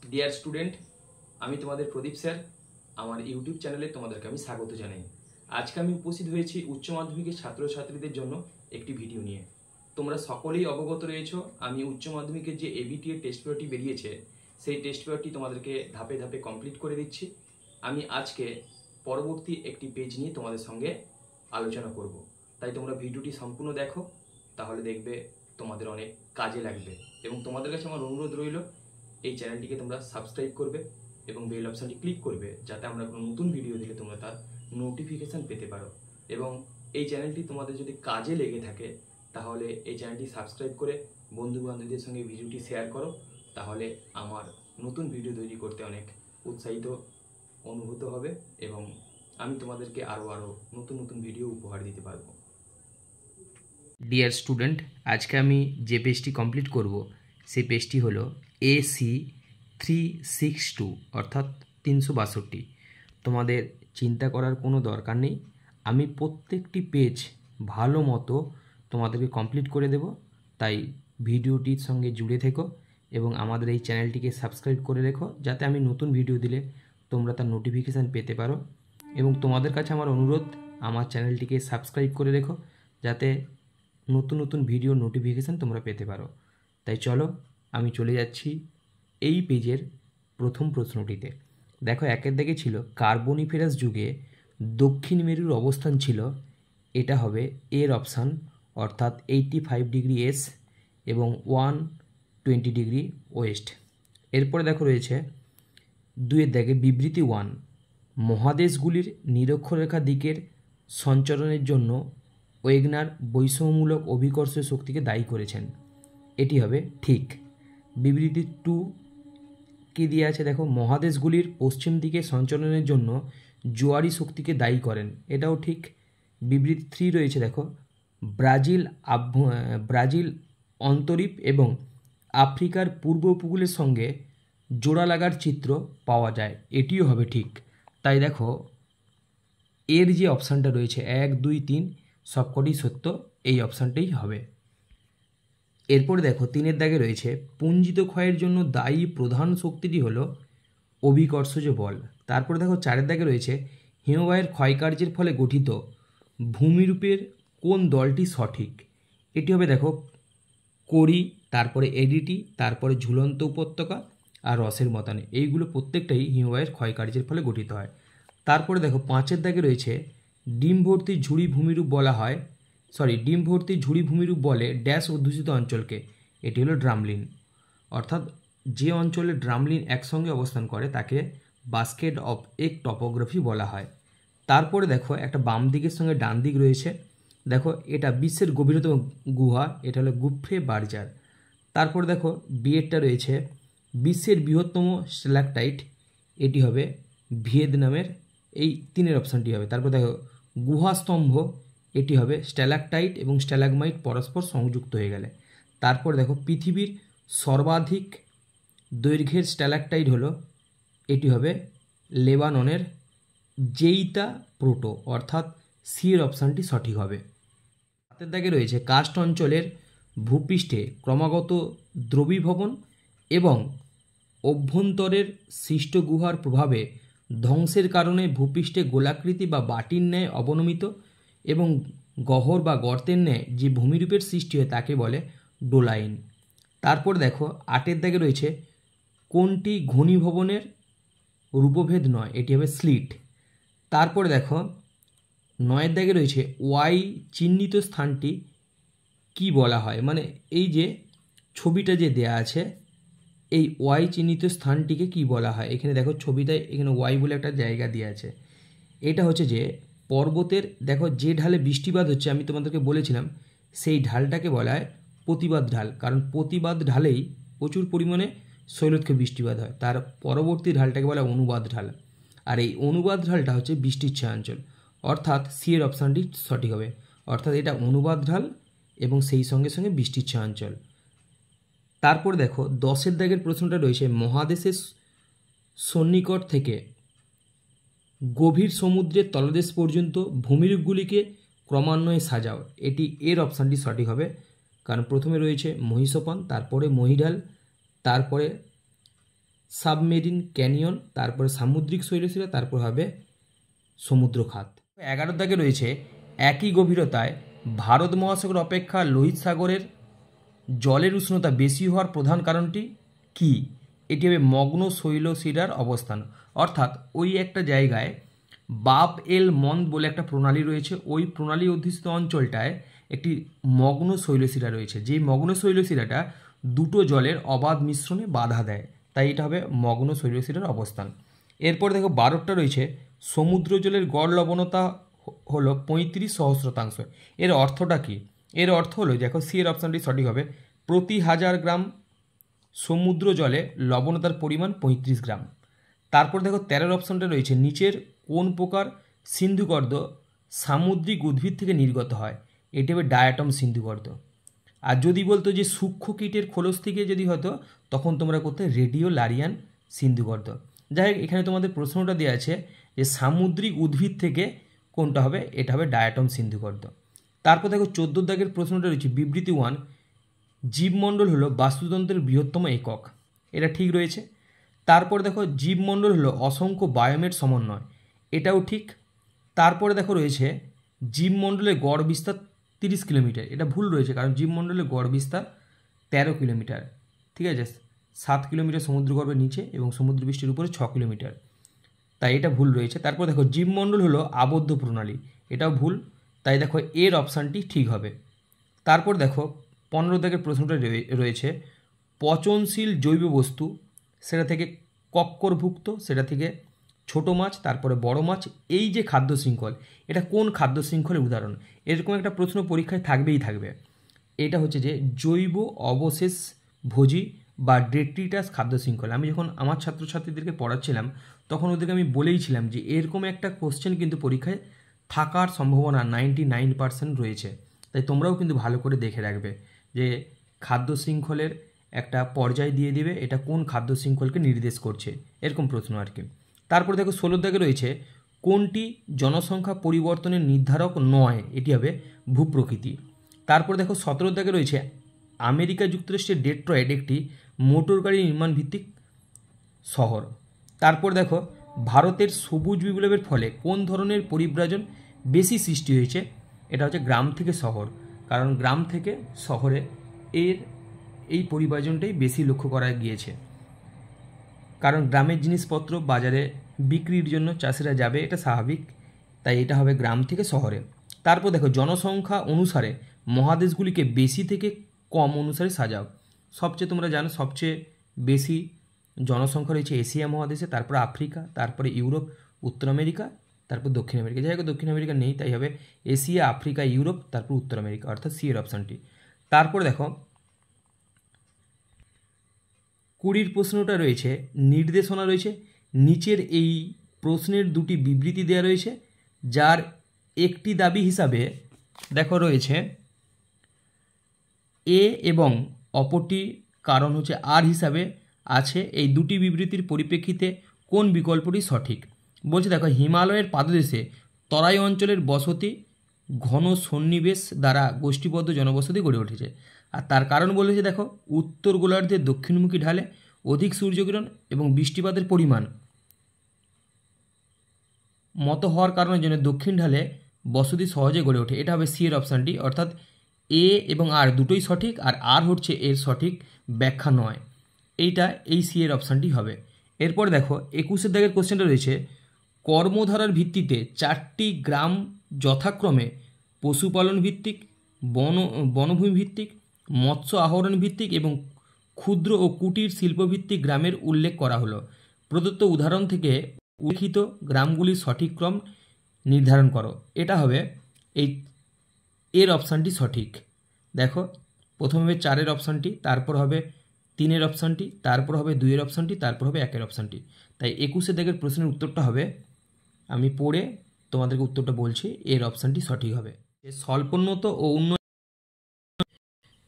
Dear student, আমি তোমাদের প্রদীপ sir. আমার ইউটিউব চ্যানেলে তোমাদেরকে আমি স্বাগত জানাই। আজকে আমি উপস্থিত হয়েছি উচ্চ মাধ্যমিকের ছাত্রছাত্রীদের জন্য একটি ভিডিও নিয়ে। তোমরা সকলেই অবগত রয়েছো, আমি উচ্চ মাধ্যমিকের যে এবিটি এর টেস্ট পেপারটি বেরিয়েছে সেই টেস্ট পেপারটি তোমাদেরকে ধাপে ধাপে কমপ্লিট করে দিচ্ছি। আমি আজকে পরবর্তী একটি পেজ নিয়ে তোমাদের সঙ্গে আলোচনা করব, তাই তোমরা ভিডিওটি সম্পূর্ণ দেখো, তাহলে দেখবে তোমাদের অনেক কাজে লাগবে। এবং তোমাদের কাছে আমার অনুরোধ রইল, এই চ্যানেলটিকে তোমরা সাবস্ক্রাইব করবে এবং বেল অপশানটি ক্লিক করবে, যাতে আমরা কোনো নতুন ভিডিও দিলে তোমরা তার নোটিফিকেশান পেতে পারো। এবং এই চ্যানেলটি তোমাদের যদি কাজে লেগে থাকে তাহলে এই চ্যানেলটি সাবস্ক্রাইব করে বন্ধু বান্ধবদের সঙ্গে ভিডিওটি শেয়ার করো, তাহলে আমার নতুন ভিডিও তৈরি করতে অনেক উৎসাহিত অনুভূত হবে এবং আমি তোমাদেরকে আরও নতুন নতুন ভিডিও উপহার দিতে পারবো। ডিয়ার স্টুডেন্ট, আজকে আমি যে পেজটি কমপ্লিট করব সেই পেজটি হলো AC362 অর্থাৎ 362। তোমাদের চিন্তা করার কোনো দরকার নেই, আমি প্রত্যেকটি পেজ ভালো মতো তোমাদেরকে কমপ্লিট করে দেব। তাই ভিডিওটির সঙ্গে জুড়ে থেকো এবং আমাদের এই চ্যানেলটিকে সাবস্ক্রাইব করে রেখো, যাতে আমি নতুন ভিডিও দিলে তোমরা তার নোটিফিকেশান পেতে পারো। এবং তোমাদের কাছে আমার অনুরোধ, আমার চ্যানেলটিকে সাবস্ক্রাইব করে রেখো, যাতে নতুন নতুন ভিডিও নোটিফিকেশান তোমরা পেতে পারো। তাই চলো আমি চলে যাচ্ছি এই পেজের প্রথম প্রশ্নটিতে। দেখো, একের দিকে ছিল কার্বনিফেরাস যুগে দক্ষিণ মেরুর অবস্থান ছিল, এটা হবে এর অপশান, অর্থাৎ 85 ডিগ্রি এস এবং 120 ডিগ্রি ওয়েস্ট। এরপরে দেখো রয়েছে দুইয়ের দাগে বিবৃতি 1, মহাদেশগুলির নিরক্ষরেখা দিকের সঞ্চরণের জন্য ওয়েগনার বৈষম্যমূলক অভিকর্ষ শক্তিকে দায়ী করেছেন, এটি হবে ঠিক। বিবৃতি 2 কি দিয়ে আছে দেখো, মহাদেশগুলির পশ্চিম দিকে সঞ্চরণের জন্য জোয়ারি শক্তিকে দায়ী করেন, এটাও ঠিক। বিবৃতি 3 রয়েছে দেখো, ব্রাজিল অন্তরীপ এবং আফ্রিকার পূর্ব উপকূলের সঙ্গে জোড়া লাগার চিত্র পাওয়া যায়, এটিও হবে ঠিক। তাই দেখো এর যে অপশানটা রয়েছে 1, 2, 3 সবকটি সত্য, এই অপশানটাই হবে। এরপরে দেখো 3-এর দাগে রয়েছে পুঞ্জিত ক্ষয়ের জন্য দায়ী প্রধান শক্তিটি হলো অভিকর্ষজ বল। তারপরে দেখো 4-এর দাগে রয়েছে হিমবাহের ক্ষয়কার্যের ফলে গঠিত ভূমিরূপের কোন দলটি সঠিক, এটি হবে দেখো কোরি, তারপরে এডিটি, তারপরে ঝুলন্ত উপত্যকা আর রসের মতানে, এইগুলো প্রত্যেকটাই হিমবাহের ক্ষয়কার্যের ফলে গঠিত হয়। তারপরে দেখো 5-এর দাগে রয়েছে ডিম ভর্তি ঝুড়ি ভূমিরূপ বলা হয়, ডিম ভর্তি ঝুড়ি ভূমিরূপ বলে ড্যাশ অধ্যুষিত অঞ্চলকে, এটি হলো ড্রামলিন। অর্থাৎ যে অঞ্চলে ড্রামলিন একসঙ্গে অবস্থান করে তাকে বাস্কেট অফ এক টপোগ্রাফি বলা হয়। তারপরে দেখো একটা বাম দিকের সঙ্গে ডান দিক রয়েছে, দেখো এটা বিশ্বের গভীরতম গুহা, এটা হলো গুফ্রে বার্জার। তারপর দেখো বিয়েরটা রয়েছে বিশ্বের বৃহত্তম স্ট্যালাকটাইট, এটি হবে ভিয়েতনামের, এই 3-এর অপশানটি হবে। তারপর দেখো গুহাস্তম্ভ, এটি হবে স্ট্যালাকটাইট এবং স্ট্যালাগমাইট পরস্পর সংযুক্ত হয়ে গেলে। তারপর দেখো পৃথিবীর সর্বাধিক দৈর্ঘ্যের স্ট্যালাকটাইট হলো, এটি হবে লেবাননের জেইতা প্রোটো, অর্থাৎ সি-এর অপশানটি সঠিক হবে। হাতের দাগে রয়েছে কার্স্ট অঞ্চলের ভূপৃষ্ঠে ক্রমাগত দ্রবীভবন এবং অভ্যন্তরের সৃষ্ট গুহার প্রভাবে ধ্বংসের কারণে ভূপৃষ্ঠে গোলাকৃতি বা বাটির ন্যায় অবনমিত এবং গহ্বর বা গর্তের ন্যায় যে ভূমিরূপের সৃষ্টি হয় তাকে বলে ডোলাইন। তারপর দেখো 8-এর দাগে রয়েছে কোনটি ঘনীভবনের রূপভেদ নয়, এটি হবে স্লিট। তারপরে দেখো 9-এর দাগে রয়েছে ওয়াই চিহ্নিত স্থানটি কি বলা হয়, মানে এই যে ছবিটা যে দেয়া আছে এই ওয়াই চিহ্নিত স্থানটিকে কি বলা হয়, এখানে দেখো ছবিটায় এখানে ওয়াই বলে একটা জায়গা দেওয়া আছে, এটা হচ্ছে যে পর্বতের, দেখো যে ঢালে বৃষ্টিপাত হচ্ছে আমি তোমাদেরকে বলেছিলাম সেই ঢালটাকে বলা হয় প্রতিবাদ ঢাল, কারণ প্রতিবাদ ঢালেই প্রচুর পরিমাণে শৈলক্ষে বৃষ্টিপাত হয়। তার পরবর্তী ঢালটাকে বলা হয় অনুবাদ ঢাল, আর এই অনুবাদ ঢালটা হচ্ছে বৃষ্টির ছায়াঞ্চল, অর্থাৎ সি-এর অপশানটি সঠিক হবে। অর্থাৎ এটা অনুবাদ ঢাল এবং সেই সঙ্গে সঙ্গে বৃষ্টির ছায়াঞ্চল। তারপর দেখো 10-এর দাগের প্রশ্নটা রয়েছে মহাদেশের সন্নিকট থেকে গভীর সমুদ্রের তলদেশ পর্যন্ত ভূমিরূপগুলিকে ক্রমান্বয়ে সাজাও, এটি এর অপশানটি সঠিক হবে, কারণ প্রথমে রয়েছে মহিষোপান, তারপরে মহিঢাল, তারপরে সাবমেরিন ক্যানিয়ন, তারপরে সামুদ্রিক শৈলশিরা, তারপর হবে সমুদ্রখাত। 11 দাগে রয়েছে একই গভীরতায় ভারত মহাসাগর অপেক্ষা লোহিত সাগরের জলের উষ্ণতা বেশি হওয়ার প্রধান কারণটি কি? এটি হবে মগ্ন শৈলশিরার অবস্থান, অর্থাৎ ওই একটা জায়গায় বাব এল মন্দ বলে একটা প্রণালী রয়েছে, ওই প্রণালী অধিষ্ঠিত অঞ্চলটায় একটি মগ্ন শৈলশিরা রয়েছে, যেই মগ্ন শৈলশিরাটা দুটো জলের অবাধ মিশ্রণে বাধা দেয়, তাই এটা হবে মগ্ন শৈলশিরার অবস্থান। এরপর দেখো 12টা রয়েছে সমুদ্র জলের গড় লবণতা হলো 35 সহস্রতাংশ। এর অর্থটা কি? এর অর্থ হলো, দেখো সি এর অপশানটি সঠিক হবে, প্রতি 1000 গ্রাম সমুদ্র জলে লবণতার পরিমাণ 35 গ্রাম। তারপর দেখো 13 অপশানটা রয়েছে নিচের কোন প্রকার সিন্ধুগর্দ সামুদ্রিক উদ্ভিদ থেকে নির্গত হয়? এটি হবে ডায়াটম সিন্ধুগর্দ। আর যদি বলতো যে সূক্ষ্ম কীটের খোলস থেকে যদি হতো, তখন তোমরা করতে রেডিও লারিয়ান সিন্ধুগর্দ। যাই হোক, এখানে তোমাদের প্রশ্নটা দেওয়া আছে যে সামুদ্রিক উদ্ভিদ থেকে কোনটা হবে? এটা হবে ডায়াটম সিন্ধুগর্দ। তারপর দেখো 14 দাগের প্রশ্নটা রয়েছে বিবৃতি 1, জীবমণ্ডল হলো বাস্তুতন্ত্রের বৃহত্তম একক। এটা ঠিক রয়েছে। তারপর দেখো জীবমণ্ডল হলো অসংখ্য বায়োমের সমন্বয়, এটাও ঠিক। তারপরে দেখো রয়েছে জীবমণ্ডলের গড় বিস্তার 30 কিলোমিটার, এটা ভুল রয়েছে, কারণ জীবমণ্ডলের গড় বিস্তার 13 কিলোমিটার, ঠিক আছে। 7 কিলোমিটার সমুদ্রগর্ভের নিচে এবং সমুদ্রপৃষ্ঠের উপরে 6 কিলোমিটার, তাই এটা ভুল রয়েছে। তারপর দেখো জীবমণ্ডল হলো আবদ্ধ প্রণালী, এটাও ভুল, তাই দেখো এর অপশানটি ঠিক হবে। তারপর দেখো 15 দাগের প্রশ্নটা রয়েছে পচনশীল জৈব বস্তু, সেটা থেকে কক্করভুক্ত, সেটা থেকে ছোট মাছ, তারপরে বড় মাছ, এই যে খাদ্য শৃঙ্খল, এটা কোন খাদ্য শৃঙ্খলের উদাহরণ? এরকম একটা প্রশ্ন পরীক্ষায় থাকবেই থাকবে। এটা হচ্ছে যে জৈব অবশেষ ভোজী বা ডেট্রিটাস খাদ্য শৃঙ্খল। আমি যখন আমার ছাত্রছাত্রীদেরকে পড়াচ্ছিলাম, তখন ওদেরকে আমি বলেইছিলাম যে এরকম একটা কোশ্চেন কিন্তু পরীক্ষায় থাকার সম্ভাবনা 99% রয়েছে, তাই তোমরাও কিন্তু ভালো করে দেখে রাখবে যে খাদ্য শৃঙ্খলের একটা পর্যায় দিয়ে দিবে, এটা কোন খাদ্য শৃঙ্খলকে নির্দেশ করছে, এরকম প্রশ্ন আর কি। তারপর দেখো 16 দাগে রয়েছে কোনটি জনসংখ্যা পরিবর্তনের নির্ধারক নয়? এটি হবে ভূপ্রকৃতি। তারপর দেখো 17 দাগে রয়েছে আমেরিকা যুক্তরাষ্ট্রের ডেট্রয়েট একটি মোটর গাড়ি নির্মাণ ভিত্তিক শহর। তারপর দেখো ভারতের সবুজ বিপ্লবের ফলে কোন ধরনের পরিব্রাজন বেশি সৃষ্টি হয়েছে? এটা হচ্ছে গ্রাম থেকে শহর, কারণ গ্রাম থেকে শহরে এই পরিব্রাজনটাই বেশি লক্ষ্য করা গিয়েছে, কারণ গ্রামের জিনিসপত্র বাজারে বিক্রির জন্য চাষিরা যাবে, এটা স্বাভাবিক, তাই এটা হবে গ্রাম থেকে শহরে। তারপর দেখো জনসংখ্যা অনুসারে মহাদেশগুলিকে বেশি থেকে কম অনুসারে সাজাও। সবচেয়ে তোমরা জানো সবচেয়ে বেশি জনসংখ্যা রয়েছে এশিয়া মহাদেশে, তারপর আফ্রিকা, তারপরে ইউরোপ, উত্তর আমেরিকা, তারপর দক্ষিণ আমেরিকা। যাই হোক দক্ষিণ আমেরিকা নেই, তাই হবে এশিয়া, আফ্রিকা, ইউরোপ, তারপর উত্তর আমেরিকা, অর্থাৎ সি এর অপশানটি। তারপর দেখো 20 প্রশ্নটা রয়েছে নির্দেশনা রয়েছে, নিচের এই প্রশ্নের দুটি বিবৃতি দেওয়া রয়েছে, যার একটি দাবি হিসাবে দেখো রয়েছে এ এবং অপরটি কারণ হচ্ছে আর হিসাবে আছে। এই দুটি বিবৃতির পরিপ্রেক্ষিতে কোন বিকল্পটি সঠিক? বলছে দেখো হিমালয়ের পাদদেশে তরাই অঞ্চলের বসতি ঘন সন্নিবেশ দ্বারা গোষ্ঠীবদ্ধ জনবসতি গড়ে উঠেছে, আর তার কারণ বলেছে দেখো উত্তর গোলার্ধের দক্ষিণমুখী ঢালে অধিক সূর্যকিরণ এবং বৃষ্টিপাতের পরিমাণ মতো হওয়ার কারণের জন্য দক্ষিণ ঢালে বসতি সহজে গড়ে ওঠে। এটা হবে সি এর অপশানটি, অর্থাৎ এ এবং আর দুটোই সঠিক, আর আর হচ্ছে এর সঠিক ব্যাখ্যা নয়, এইটা এই সি এর অপশানটি হবে। এরপর দেখো 21 দাগের কোশ্চেনটা রয়েছে কর্মধারার ভিত্তিতে 4টি গ্রাম যথাক্রমে পশুপালন ভিত্তিক, বনভূমি ভিত্তিক, মৎস্য আহরণ ভিত্তিক এবং ক্ষুদ্র ও কুটির শিল্পভিত্তিক গ্রামের উল্লেখ করা হলো। প্রদত্ত উদাহরণ থেকে উল্লিখিত গ্রামগুলির সঠিক ক্রম নির্ধারণ করো। এটা হবে এই এর অপশানটি সঠিক। দেখো প্রথমে হবে 4-এর অপশানটি, তারপর হবে 3-এর অপশানটি, তারপর হবে 2-এর অপশানটি, তারপর হবে 1-এর অপশানটি। তাই 21 দাগের প্রশ্নের উত্তরটা হবে, আমি পড়ে তোমাদেরকে উত্তরটা বলছি, এর অপশানটি সঠিক হবে। স্বল্পোন্নত ও উন্নত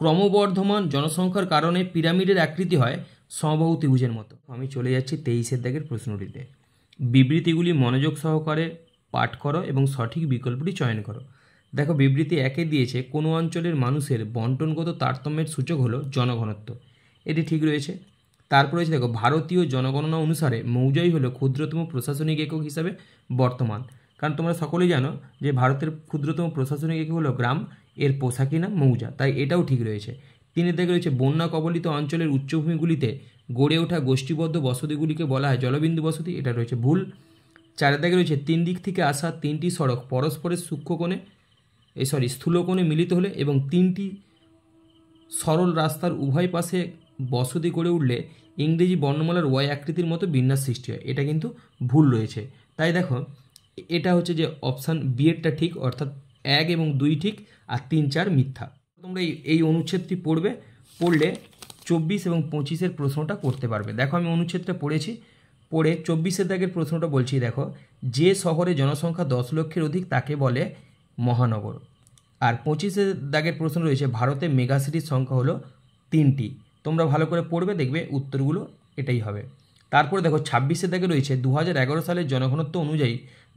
ক্রমবর্ধমান জনসংখ্যার কারণে পিরামিডের আকৃতি হয় সমবাহু ত্রিভুজের মতো। আমি চলে যাচ্ছি 23 দাগের প্রশ্নটিতে। বিবৃতিগুলি মনোযোগ সহকারে পাঠ করো এবং সঠিক বিকল্পটি চয়ন করো। দেখো বিবৃতি 1-এ দিয়েছে কোনো অঞ্চলের মানুষের বন্টনগত তারতম্যের সূচক হলো জনঘনত্ব, এটি ঠিক রয়েছে। তারপরে হচ্ছে দেখো ভারতীয় জনগণনা অনুসারে মৌজাই হলো ক্ষুদ্রতম প্রশাসনিক একক হিসাবে বর্তমান। কারণ তোমরা সকলেই জানো যে ভারতের ক্ষুদ্রতম প্রশাসনিক একক হলো গ্রাম, এর পোশাকি নাম মৌজা, তাই এটাও ঠিক রয়েছে। 3 দেখে রয়েছে বন্যা কবলিত অঞ্চলের উচ্চভূমিগুলিতে গড়ে ওঠা গোষ্ঠীবদ্ধ বসতিগুলিকে বলা হয় জলবিন্দু বসতি, এটা রয়েছে ভুল। 4 দেখে রয়েছে 3 দিক থেকে আসা 3টি সড়ক পরস্পরের স্থূলকোণে মিলিত হলে এবং 3টি সরল রাস্তার উভয় পাশে বসতি গড়ে উঠলে ইংরেজি বর্ণমালার ওয়াই আকৃতির মতো বিন্যাস সৃষ্টি হয়, এটা কিন্তু ভুল রয়েছে। তাই দেখো এটা হচ্ছে যে অপশান বি এরটা ঠিক, অর্থাৎ 1 এবং 2 ঠিক আর 3, 4 মিথ্যা। তোমরা এই অনুচ্ছেদটি পড়লে 24 এবং 25-এর প্রশ্নটা করতে পারবে। দেখো আমি অনুচ্ছেদটা পড়ে 24-এর দাগের প্রশ্নটা বলছি। দেখো, যে শহরে জনসংখ্যা 10 লক্ষের অধিক তাকে বলে মহানগর। আর 25-এর দাগের প্রশ্ন রয়েছে ভারতে মেগাসিটির সংখ্যা হলো 3টি। তোমরা ভালো করে পড়বে, দেখবে উত্তরগুলো এটাই হবে। তারপরে দেখো 26-এর দাগে রয়েছে 2011 সালের জনঘনত্ব অনুযায়ী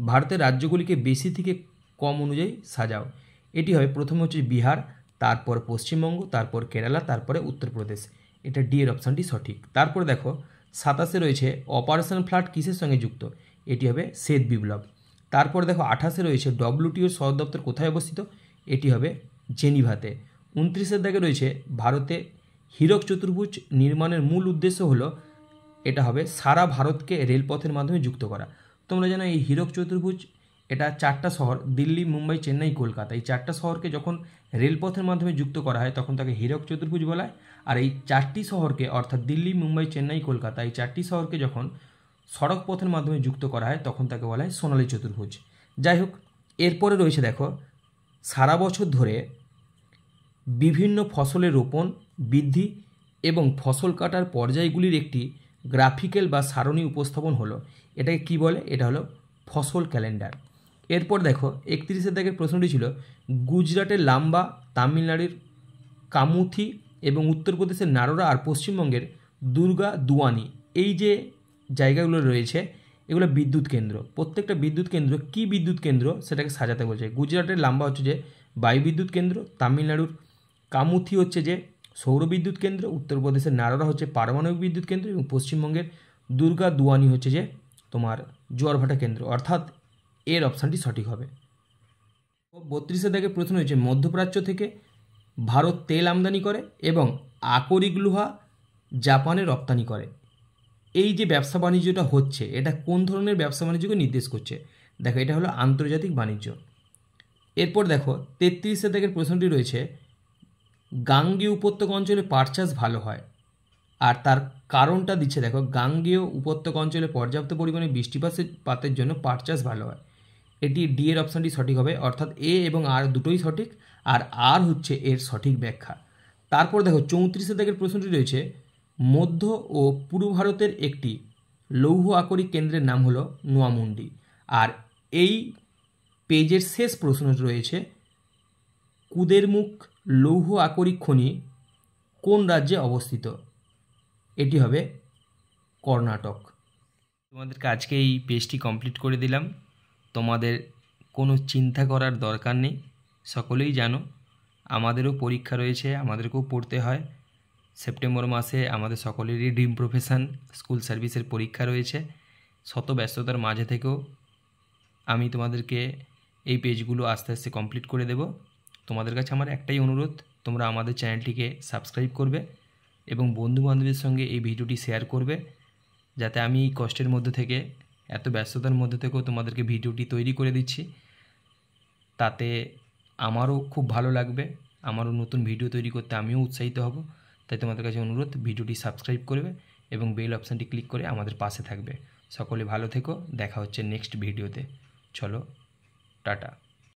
ভারতের রাজ্যগুলিকে বেশি থেকে কম অনুযায়ী সাজাও। এটি হবে প্রথমে হচ্ছে বিহার, তারপর পশ্চিমবঙ্গ, তারপর কেরালা, তারপরে উত্তরপ্রদেশ। এটা ডি এর অপশানটি সঠিক। তারপরে দেখো 27-এ রয়েছে অপারেশন ফ্লাড কিসের সঙ্গে যুক্ত? এটি হবে শ্বেত বিপ্লব। তারপর দেখো 28-এ রয়েছে ডব্লিউটিওর সদর দপ্তর কোথায় অবস্থিত? এটি হবে জেনিভাতে। 29-এর দাগে রয়েছে ভারতে হীরক চতুর্ভুজ নির্মাণের মূল উদ্দেশ্য হলো, এটা হবে সারা ভারতকে রেলপথের মাধ্যমে যুক্ত করা। তোমরা জানো এই হীরক চতুর্ভুজ এটা 4টা শহর, দিল্লি, মুম্বাই, চেন্নাই, কলকাতা, এই 4টা শহরকে যখন রেলপথের মাধ্যমে যুক্ত করা হয় তখন তাকে হীরক চতুর্ভুজ বলা হয়। আর এই 4টি শহরকে অর্থাৎ দিল্লি, মুম্বাই, চেন্নাই, কলকাতা, এই 4টি শহরকে যখন সড়ক পথের মাধ্যমে যুক্ত করা হয় তখন তাকে বলা হয় সোনালী চতুর্ভুজ। যাই হোক, এরপরে রয়েছে দেখো সারা বছর ধরে বিভিন্ন ফসলের রোপণ, বৃদ্ধি এবং ফসল কাটার পর্যায়গুলির একটি গ্রাফিক্যাল বা সারণী উপস্থাপন হলো, এটাকে কি বলে? এটা হলো ফসল ক্যালেন্ডার। এরপর দেখো 31-এর দাগের প্রশ্নটি ছিল গুজরাটের লাম্বা, তামিলনাড়ুর কামুথি এবং উত্তরপ্রদেশের নারোরা আর পশ্চিমবঙ্গের দুর্গা দুয়ানি, এই যে জায়গাগুলো রয়েছে এগুলো বিদ্যুৎ কেন্দ্র। প্রত্যেকটা বিদ্যুৎ কেন্দ্র কি বিদ্যুৎ কেন্দ্র সেটাকে সাজাতে বলছে। গুজরাটের লাম্বা হচ্ছে যে বায়ু বিদ্যুৎ কেন্দ্র, তামিলনাড়ুর কামুথি হচ্ছে যে সৌর বিদ্যুৎ কেন্দ্র, উত্তরপ্রদেশের নারোরা হচ্ছে পারমাণবিক বিদ্যুৎ কেন্দ্র এবং পশ্চিমবঙ্গের দুর্গা দুয়ানি হচ্ছে যে তোমার জোয়ারভাটা কেন্দ্র, অর্থাৎ এর অপশানটি সঠিক হবে। 32-এর দাগে প্রশ্ন হয়েছে মধ্যপ্রাচ্য থেকে ভারত তেল আমদানি করে এবং আকরিক লোহা জাপানে রপ্তানি করে। এই যে ব্যবসা বাণিজ্যটা হচ্ছে এটা কোন ধরনের ব্যবসা বাণিজ্যকে নির্দেশ করছে? দেখো এটা হলো আন্তর্জাতিক বাণিজ্য। এরপর দেখো 33-এর দাগের প্রশ্নটি রয়েছে গাঙ্গেয় উপত্যকা অঞ্চলে পাট চাষ ভালো হয়, আর তার কারণটা দিচ্ছে। দেখো গাঙ্গেয় উপত্যকা অঞ্চলে পর্যাপ্ত পরিমাণে বৃষ্টিপাতের জন্য পাট চাষ ভালো হয়। এটি ডি এর অপশানটি সঠিক হবে, অর্থাৎ এ এবং আর দুটোই সঠিক, আর আর হচ্ছে এর সঠিক ব্যাখ্যা। তারপর দেখো 34-এর দাগের প্রশ্নটি রয়েছে মধ্য ও পূর্ব ভারতের একটি লৌহ আকরিক কেন্দ্রের নাম হলো নোয়ামুন্ডি। আর এই পেজের শেষ প্রশ্নটি রয়েছে কুদেরমুখ লৌহ আকরিক খনি কোন রাজ্যে অবস্থিত? এটি হবে কর্ণাটক। তোমাদেরকে আজকে এই পেজটি কমপ্লিট করে দিলাম। তোমাদের কোনো চিন্তা করার দরকার নেই, সকলেই জানো আমাদেরও পরীক্ষা রয়েছে, আমাদেরকেও পড়তে হয়। সেপ্টেম্বর মাসে আমাদের সকলেরই ড্রিম প্রফেশন স্কুল সার্ভিসের পরীক্ষা রয়েছে। শত ব্যস্ততার মাঝে থেকেও আমি তোমাদেরকে এই পেজগুলো আস্তে আস্তে কমপ্লিট করে দেব। তোমাদের কাছে আমার একটাই অনুরোধ, তোমরা আমাদের চ্যানেলটিকে সাবস্ক্রাইব করবে এবং বন্ধুবান্ধবের সঙ্গে এই ভিডিওটি শেয়ার করবে, যাতে আমি এই কষ্টের মধ্যে থেকে, এত ব্যস্ততার মধ্যে থেকেও তোমাদেরকে ভিডিওটি তৈরি করে দিচ্ছি, তাতে আমারও খুব ভালো লাগবে, আমারও নতুন ভিডিও তৈরি করতে আমিও উৎসাহিত হব। তাই তোমাদের কাছে অনুরোধ, ভিডিওটি সাবস্ক্রাইব করবে এবং বেল অপশানটি ক্লিক করে আমাদের পাশে থাকবে। সকলে ভালো থেকো, দেখা হচ্ছে নেক্সট ভিডিওতে। চলো, টাটা।